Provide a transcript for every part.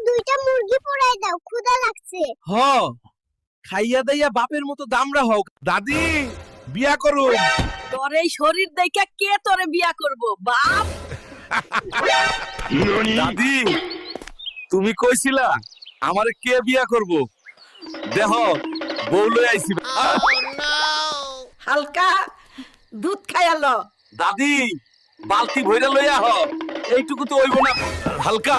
দুইটা মুরগি পোড়াই দাও, ক্ষুধা লাগছে। হ খাইয়া দাইয়া বাপের মতো দামড়া হোক। দাদি বিয়া করুন। তোর এই শরীর দেখে কে তোরে বিয়া করব বাপ? দাদি তুমি কইছিলা আমারে কে বিয়া করব? দেহ বউ লই আইছি। হালকা দুধ খাইয়ালো। দাদি বালতি ভইরা লইয়া হ। এইটুকু তো হইব না। হালকা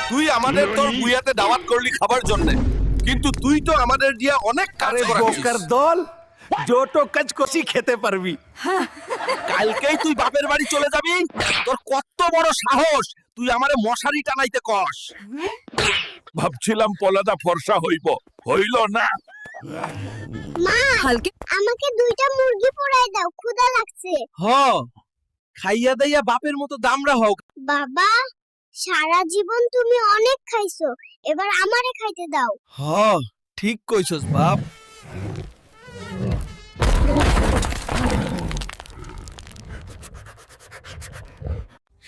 তুই আমাদের তোর বুয়াতে দাওয়াত করলি খাবার জন্য, কিন্তু তুই তো আমাদের দিয়া অনেক কাজ বোকার দল জোটো কাজ কষি খেতে পারবি। কালকেই তুই বাপের বাড়ি চলে যাবি। তোর কত বড় সাহস তুই আমারে মশারি টানাইতে কস। ভাবছিলাম পলাদা ফর্সা হইব, হইল না। মা, হালকা আমাকে দুইটা মুরগি পোড়াই দাও, ক্ষুধা লাগছে। হ খাইয়া দাইয়া বাপের মতো দামড়া হোক। বাবা, সারা জীবন তুমি অনেক খাইছো, এবার আমারে খাইতে দাও। হ ঠিক কইছস বাপ।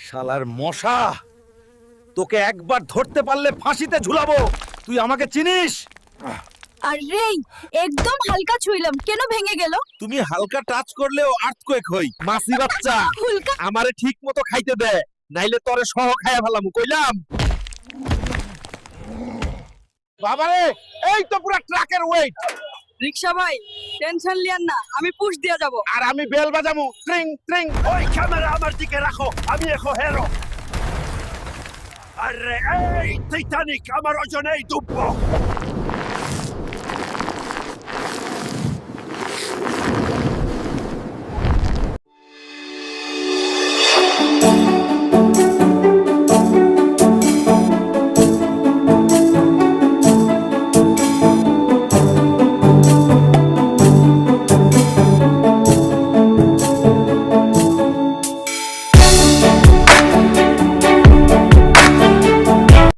শালার মশা, তোকে একবার ধরতে পারলে ফাঁসিতে ঝুলাবো। তুই আমাকে চিনিস? আরে একদম হালকা ছুইলাম, কেন ভেঙে গেল? তুমি হালকা টাচ করলেও আর্থকোয়েক হই। মাসি বাচ্চা হুলকা আমারে ঠিক মতো খাইতে দে, নাইলে তরে সহ খাইয়া ফেলামু কইলাম। বাবারে এই তো পুরা ট্রাকের ওয়েট। রিকশা ভাই টেনশন লিয়ান না, আমি পুশ দিয়া যাব। আর আমি বেল বাজামু ট্রিং ট্রিং। ওই ক্যামেরা আমার দিকে রাখো, আমি এখন হেরো। আরে এই টাইটানিক আমার ওজনেই ডুববো।